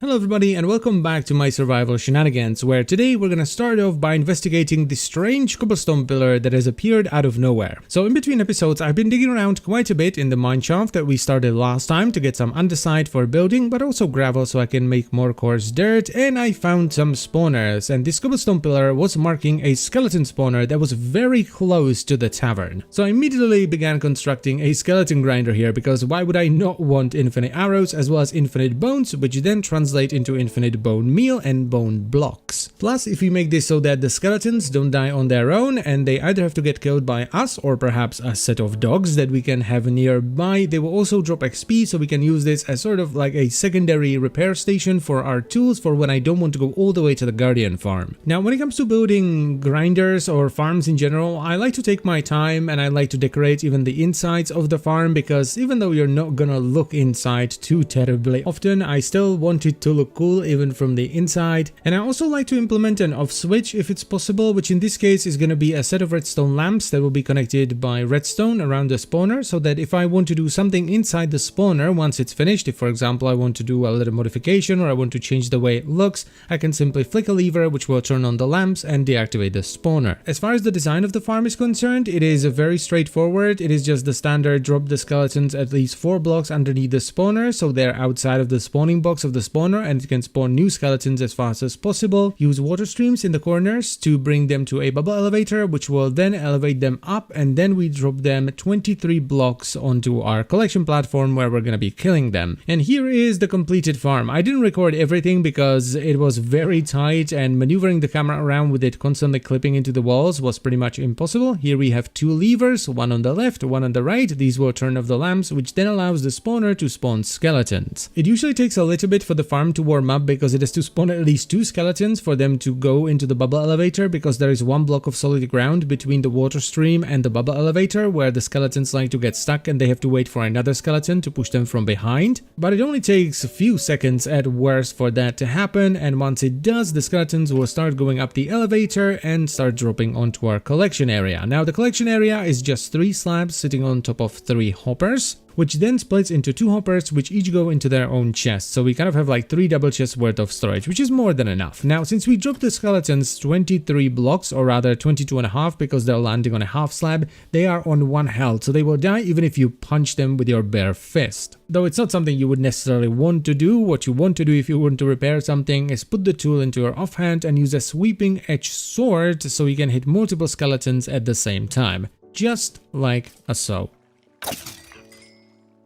Hello everybody and welcome back to my survival shenanigans, where today we're gonna start off by investigating the strange cobblestone pillar that has appeared out of nowhere. So in between episodes I've been digging around quite a bit in the mineshaft that we started last time to get some andesite for building, but also gravel so I can make more coarse dirt, and I found some spawners, and this cobblestone pillar was marking a skeleton spawner that was very close to the tavern. So I immediately began constructing a skeleton grinder here, because why would I not want infinite arrows as well as infinite bones, which then translate into infinite bone meal and bone blocks. Plus, if we make this so that the skeletons don't die on their own and they either have to get killed by us or perhaps a set of dogs that we can have nearby, they will also drop XP, so we can use this as sort of like a secondary repair station for our tools for when I don't want to go all the way to the Guardian farm. Now, when it comes to building grinders or farms in general, I like to take my time and I like to decorate even the insides of the farm, because even though you're not gonna look inside too terribly often, I still want it to look cool even from the inside. And I also like to implement an off switch if it's possible, which in this case is going to be a set of redstone lamps that will be connected by redstone around the spawner, so that if I want to do something inside the spawner once it's finished, if for example I want to do a little modification or I want to change the way it looks, I can simply flick a lever which will turn on the lamps and deactivate the spawner. As far as the design of the farm is concerned, it is very straightforward. It is just the standard drop the skeletons at least 4 blocks underneath the spawner so they're outside of the spawning box of the spawner, and it can spawn new skeletons as fast as possible. Use water streams in the corners to bring them to a bubble elevator, which will then elevate them up, and then we drop them 23 blocks onto our collection platform where we're gonna be killing them. And here is the completed farm. I didn't record everything because it was very tight, and maneuvering the camera around with it constantly clipping into the walls was pretty much impossible. Here we have 2 levers, one on the left, one on the right. These will turn off the lamps, which then allows the spawner to spawn skeletons. It usually takes a little bit for the farm to warm up, because it has to spawn at least 2 skeletons for them to go into the bubble elevator, because there is 1 block of solid ground between the water stream and the bubble elevator where the skeletons like to get stuck and they have to wait for another skeleton to push them from behind. But it only takes a few seconds at worst for that to happen, and once it does, the skeletons will start going up the elevator and start dropping onto our collection area. Now the collection area is just 3 slabs sitting on top of 3 hoppers, which then splits into 2 hoppers which each go into their own chests. So we kind of have like 3 double chests worth of storage, which is more than enough. Now, since we dropped the skeletons 23 blocks, or rather 22.5, because they're landing on a half slab, they are on 1 health, so they will die even if you punch them with your bare fist. Though it's not something you would necessarily want to do. What you want to do if you want to repair something is put the tool into your offhand and use a sweeping edge sword so you can hit multiple skeletons at the same time. Just like so.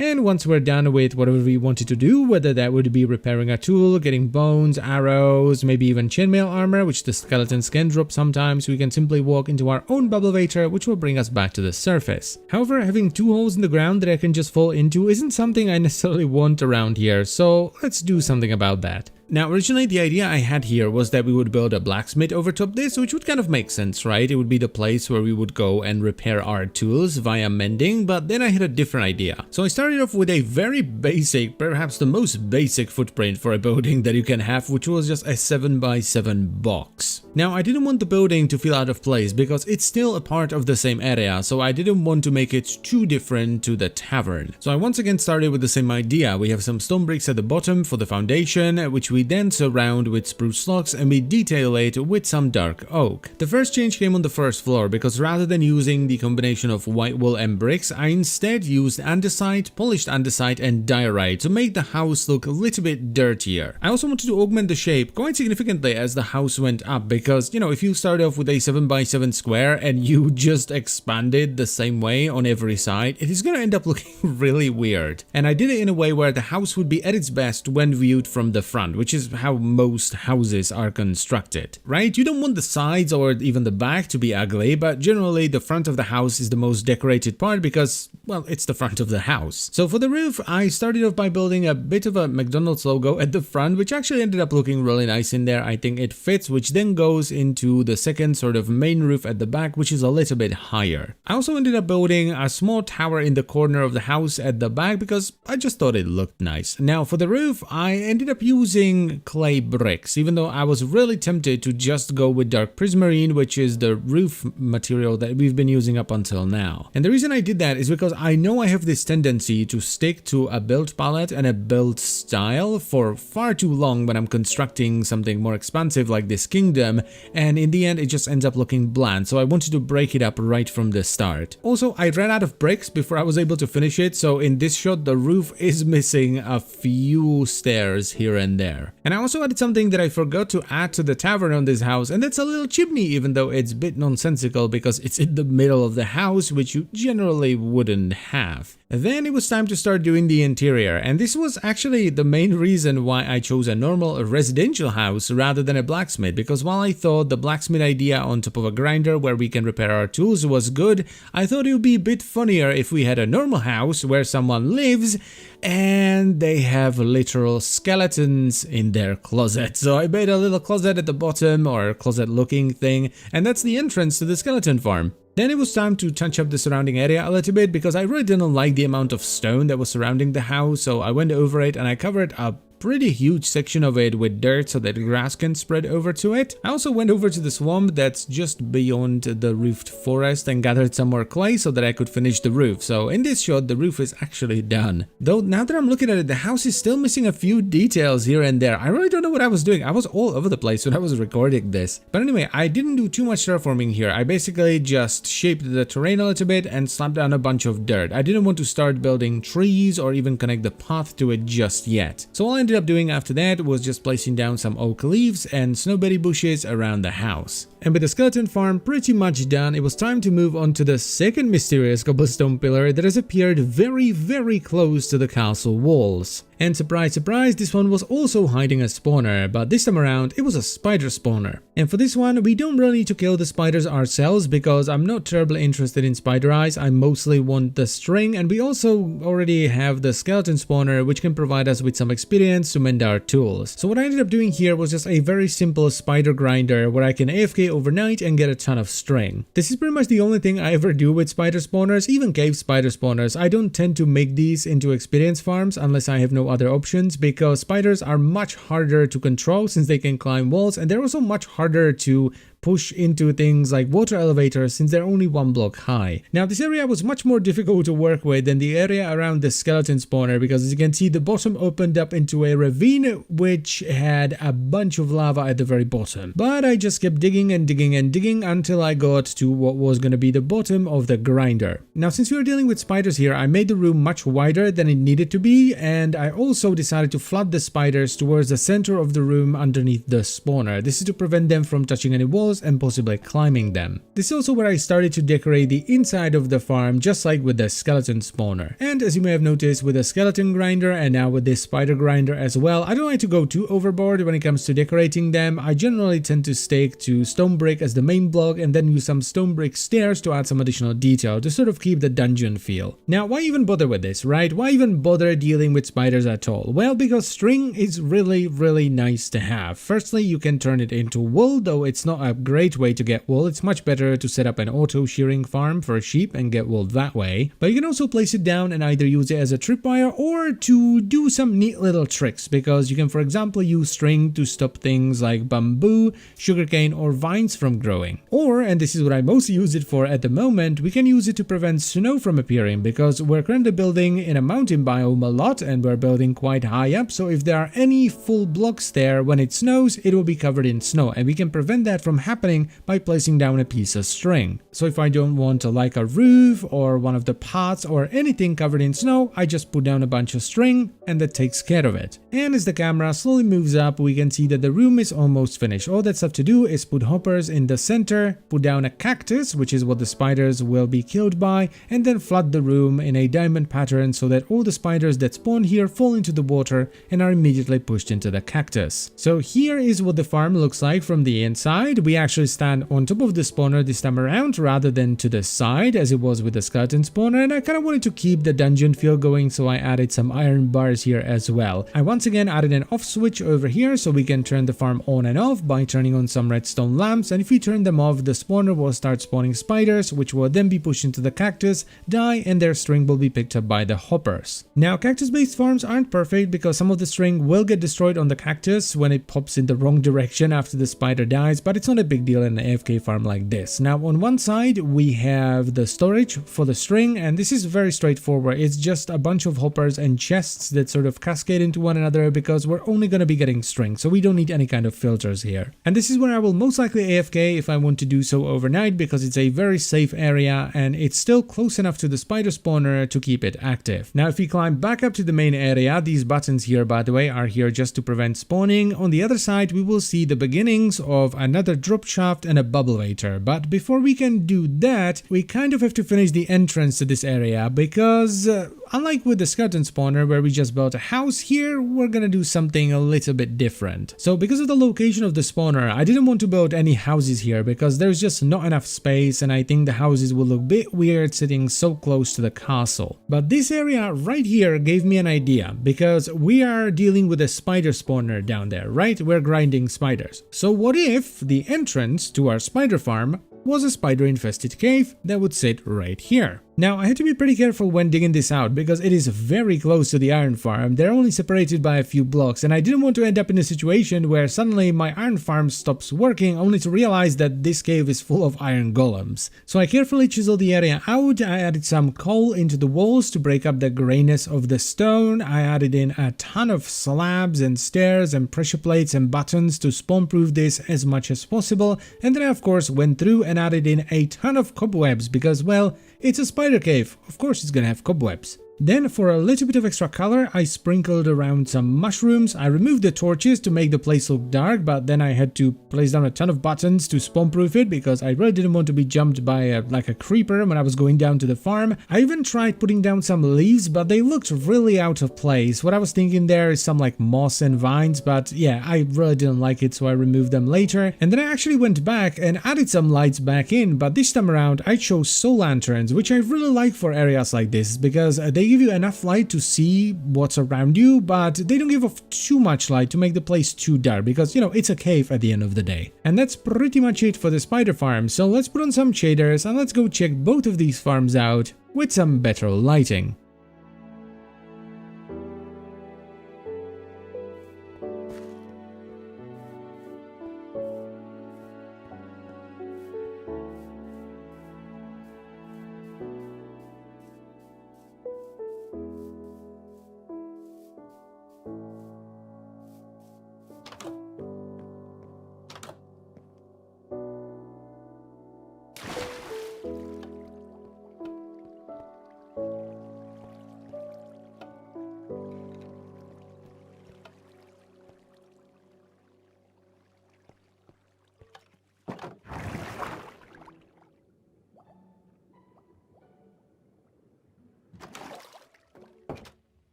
And once we're done with whatever we wanted to do, whether that would be repairing a tool, getting bones, arrows, maybe even chainmail armor, which the skeletons can drop sometimes, we can simply walk into our own bubble elevator, which will bring us back to the surface. However, having 2 holes in the ground that I can just fall into isn't something I necessarily want around here, so let's do something about that. Now, originally the idea I had here was that we would build a blacksmith over top this, which would kind of make sense, right? It would be the place where we would go and repair our tools via mending, but then I had a different idea. So I started off with a very basic, perhaps the most basic footprint for a building that you can have, which was just a 7x7 box. Now, I didn't want the building to feel out of place because it's still a part of the same area, so I didn't want to make it too different to the tavern. So I once again started with the same idea. We have some stone bricks at the bottom for the foundation, which we then surround with spruce logs, and we detail it with some dark oak. The first change came on the first floor, because rather than using the combination of white wool and bricks, I instead used andesite, polished andesite and diorite to make the house look a little bit dirtier. I also wanted to augment the shape quite significantly as the house went up, because, you know, if you start off with a 7x7 square and you just expand it the same way on every side, it is gonna end up looking really weird. And I did it in a way where the house would be at its best when viewed from the front, which is how most houses are constructed, right? You don't want the sides or even the back to be ugly, but generally the front of the house is the most decorated part because, well, it's the front of the house. So for the roof, I started off by building a bit of a McDonald's logo at the front, which actually ended up looking really nice in there. I think it fits, which then goes into the second sort of main roof at the back, which is a little bit higher. I also ended up building a small tower in the corner of the house at the back because I just thought it looked nice. Now for the roof, I ended up using clay bricks, even though I was really tempted to just go with dark prismarine, which is the roof material that we've been using up until now. And the reason I did that is because I know I have this tendency to stick to a build palette and a build style for far too long when I'm constructing something more expansive like this kingdom, and in the end it just ends up looking bland, so I wanted to break it up right from the start. Also, I ran out of bricks before I was able to finish it, so in this shot the roof is missing a few stairs here and there. And I also added something that I forgot to add to the tavern on this house, and that's a little chimney, even though it's a bit nonsensical because it's in the middle of the house, which you generally wouldn't have. Then it was time to start doing the interior, and this was actually the main reason why I chose a normal residential house rather than a blacksmith, because while I thought the blacksmith idea on top of a grinder where we can repair our tools was good, I thought it would be a bit funnier if we had a normal house where someone lives and they have literal skeletons in their closet. So I made a little closet at the bottom, or closet looking thing, and that's the entrance to the skeleton farm. Then it was time to touch up the surrounding area a little bit because I really didn't like the amount of stone that was surrounding the house, so I went over it and I covered a pretty huge section of it with dirt so that grass can spread over to it. I also went over to the swamp that's just beyond the roofed forest and gathered some more clay so that I could finish the roof. So in this shot the roof is actually done. Though now that I'm looking at it, the house is still missing a few details here and there. I really don't know what I was doing. I was all over the place when I was recording this. But anyway, I didn't do too much terraforming here. I basically just shaped the terrain a little bit and slapped down a bunch of dirt. I didn't want to start building trees or even connect the path to it just yet. So all I ended up doing after that was just placing down some oak leaves and snowberry bushes around the house. And with the skeleton farm pretty much done, it was time to move on to the second mysterious cobblestone pillar that has appeared very close to the castle walls. And surprise surprise, this one was also hiding a spawner, but this time around it was a spider spawner. And for this one we don't really need to kill the spiders ourselves because I'm not terribly interested in spider eyes. I mostly want the string, and we also already have the skeleton spawner which can provide us with some experience to mend our tools. So what I ended up doing here was just a very simple spider grinder where I can AFK overnight and get a ton of string. This is pretty much the only thing I ever do with spider spawners, even cave spider spawners. I don't tend to make these into experience farms unless I have no other options, because spiders are much harder to control since they can climb walls, and they're also much harder to push into things like water elevators since they're only one block high. Now this area was much more difficult to work with than the area around the skeleton spawner, because as you can see the bottom opened up into a ravine which had a bunch of lava at the very bottom. But I just kept digging and digging and digging until I got to what was going to be the bottom of the grinder. Now since we were dealing with spiders here, I made the room much wider than it needed to be, and I also decided to flood the spiders towards the center of the room underneath the spawner. This is to prevent them from touching any walls and possibly climbing them. This is also where I started to decorate the inside of the farm, just like with the skeleton spawner. And as you may have noticed with the skeleton grinder and now with this spider grinder as well, I don't like to go too overboard when it comes to decorating them. I generally tend to stick to stone brick as the main block and then use some stone brick stairs to add some additional detail to sort of keep the dungeon feel. Now why even bother with this, right? Why even bother dealing with spiders at all? Well, because string is really nice to have. Firstly, you can turn it into wool, though it's not a great way to get wool. It's much better to set up an auto shearing farm for sheep and get wool that way. But you can also place it down and either use it as a tripwire or to do some neat little tricks, because you can for example use string to stop things like bamboo, sugarcane or vines from growing. Or, and this is what I mostly use it for at the moment, we can use it to prevent snow from appearing, because we're currently building in a mountain biome a lot and we're building quite high up, so if there are any full blocks there, when it snows it will be covered in snow, and we can prevent that from happening by placing down a piece of string. So if I don't want like a roof or one of the paths or anything covered in snow, I just put down a bunch of string and that takes care of it. And as the camera slowly moves up, we can see that the room is almost finished. All that's left to do is put hoppers in the center, put down a cactus, which is what the spiders will be killed by, and then flood the room in a diamond pattern so that all the spiders that spawn here fall into the water and are immediately pushed into the cactus. So here is what the farm looks like from the inside. We actually stand on top of the spawner this time around rather than to the side as it was with the skeleton spawner, and I kind of wanted to keep the dungeon feel going, so I added some iron bars here as well. I once again added an off switch over here so we can turn the farm on and off by turning on some redstone lamps, and if we turn them off, the spawner will start spawning spiders, which will then be pushed into the cactus, die, and their string will be picked up by the hoppers. Now, cactus-based farms aren't perfect because some of the string will get destroyed on the cactus when it pops in the wrong direction after the spider dies, but it's not a big deal in an AFK farm like this. Now, on one side, we have the storage for the string, and this is very straightforward. It's just a bunch of hoppers and chests that sort of cascade into one another because we're only going to be getting string, so we don't need any kind of filters here. And this is where I will most likely AFK if I want to do so overnight because it's a very safe area and it's still close enough to the spider spawner to keep it active. Now, if we climb back up to the main area, these buttons here, by the way, are here just to prevent spawning. On the other side, we will see the beginnings of another drop shaft and a bubbleator. But before we can do that, we kind of have to finish the entrance to this area because unlike with the skeleton spawner where we just built a house, here we're gonna do something a little bit different. So because of the location of the spawner, I didn't want to build any houses here because there's just not enough space, and I think the houses will look a bit weird sitting so close to the castle. But this area right here gave me an idea because we are dealing with a spider spawner down there, right? We're grinding spiders. So what if the entrance to our spider farm was a spider-infested cave that would sit right here? Now, I had to be pretty careful when digging this out because it is very close to the iron farm. They're only separated by a few blocks, and I didn't want to end up in a situation where suddenly my iron farm stops working only to realize that this cave is full of iron golems. So I carefully chiseled the area out. I added some coal into the walls to break up the grayness of the stone. I added in a ton of slabs and stairs and pressure plates and buttons to spawn-proof this as much as possible, and then I of course went through and added in a ton of cobwebs because, well, it's a spider cave, of course it's gonna have cobwebs. Then, for a little bit of extra color, I sprinkled around some mushrooms. I removed the torches to make the place look dark, but then I had to place down a ton of buttons to spawn-proof it because I really didn't want to be jumped by a creeper when I was going down to the farm. I even tried putting down some leaves, but they looked really out of place. What I was thinking there is some like moss and vines, but yeah, I really didn't like it, so I removed them later. And then I actually went back and added some lights back in, but this time around I chose soul lanterns, which I really like for areas like this because they give you enough light to see what's around you, but they don't give off too much light to make the place too dark because, you know, it's a cave at the end of the day. And that's pretty much it for the spider farm, so let's put on some shaders and let's go check both of these farms out with some better lighting.